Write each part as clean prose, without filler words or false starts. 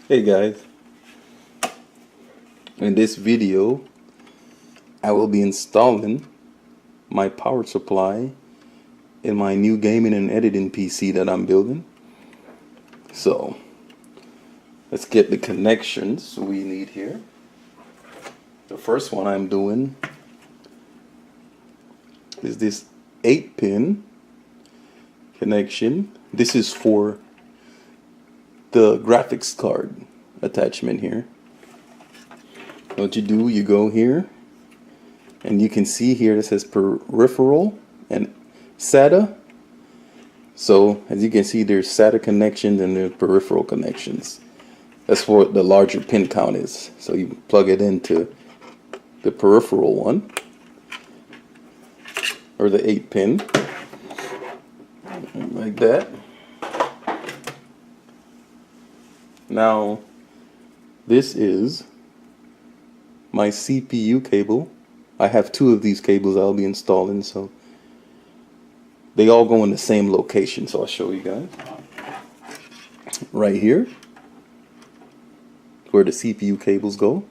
Hey guys, in this video I will be installing my power supply in my new gaming and editing PC that I'm building. So let's get the connections we need here. The first one I'm doing is this 8-pin connection. This is for the graphics card attachment here. What you do, you go here and you can see here it says peripheral and SATA. So as you can see, there's SATA connections and there's peripheral connections. That's what the larger pin count is. So you plug it into the peripheral one, or the 8-pin, like that. Now this is my CPU cable. I have two of these cables I'll be installing, so they all go in the same location. So I'll show you guys. Right here, where the CPU cables go.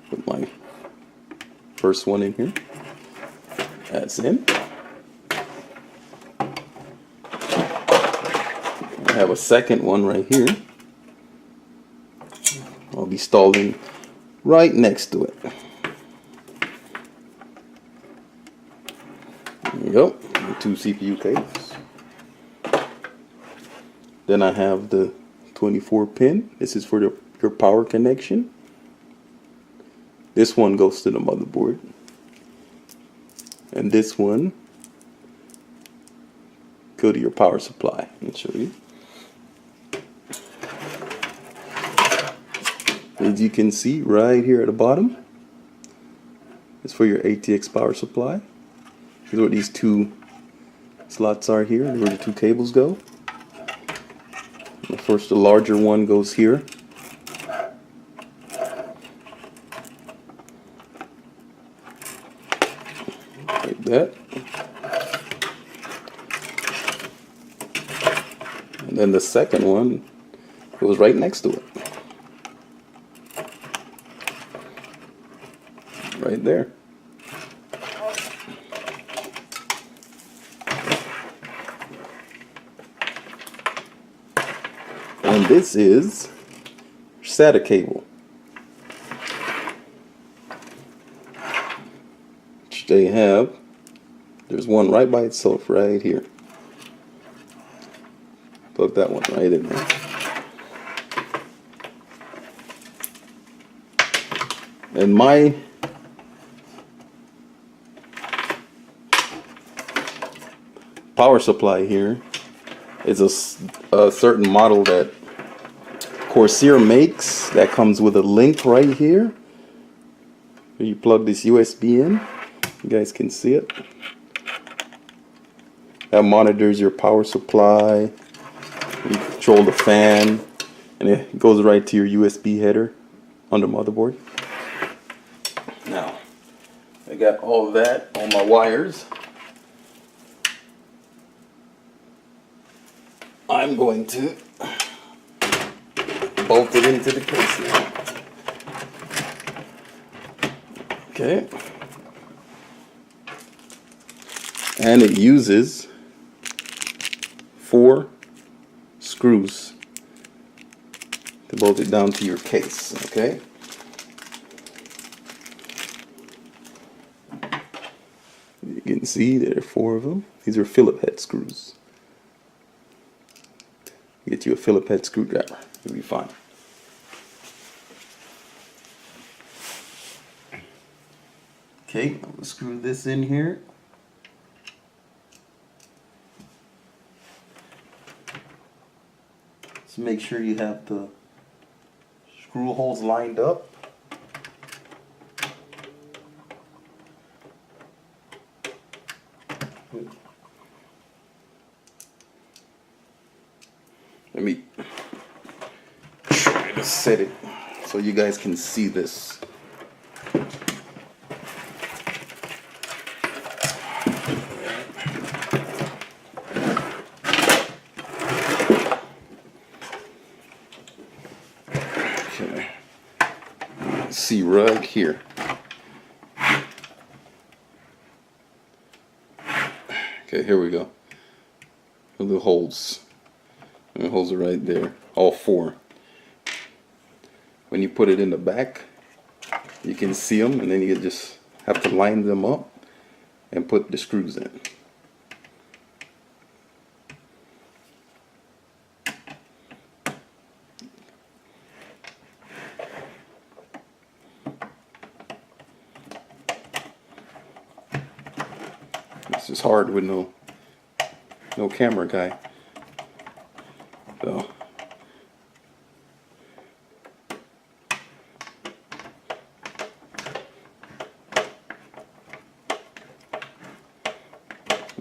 Put my first one in here. That's in. I have a second one right here. I'll be installing right next to it. There you go, the two CPU cables. Then I have the 24-pin. This is for your power connection. This one goes to the motherboard. And this one go to your power supply. Let me show you. As you can see right here at the bottom, it's for your ATX power supply. Here's what these two slots are here, where the two cables go. First, the larger one goes here. Like that. And then the second one goes right next to it. Right there. And this is SATA cable, which they have. There's one right by itself right here. Plug that one right in there. And my power supply here is a certain model that Corsair makes that comes with a link right here. You plug this USB in, you guys can see it. That monitors your power supply, you control the fan, and it goes right to your USB header on the motherboard. Now, I got all that on my wires. I'm going to bolt it into the case now. Okay. And it uses 4 screws to bolt it down to your case. Okay. You can see there are 4 of them. These are Phillips head screws. Get you a Phillips head screwdriver, you'll be fine. Okay, I'm gonna screw this in here. Just make sure you have the screw holes lined up. Let me try to set it so you guys can see this. Okay. See right here. Okay, here we go. The holes. The holes are right there. All four. When you put it in the back, you can see them, and then you just have to line them up and put the screws in. This is hard with no camera guy. So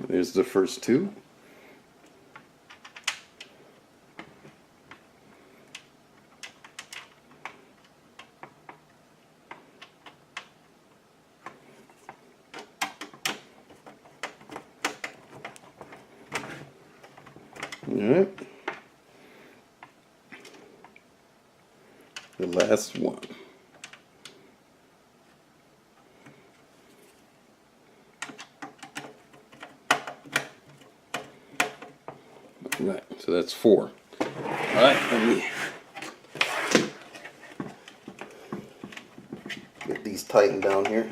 there's the first two. All right. The last one. Right, so that's four. All right, let me get these tightened down here.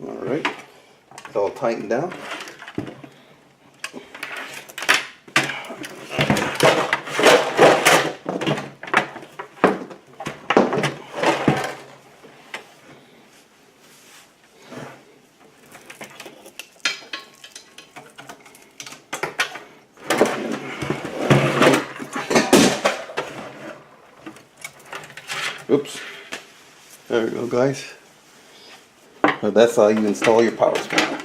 All right, it's all tightened down. Oops. There we go, guys. Well, that's how you install your power supply.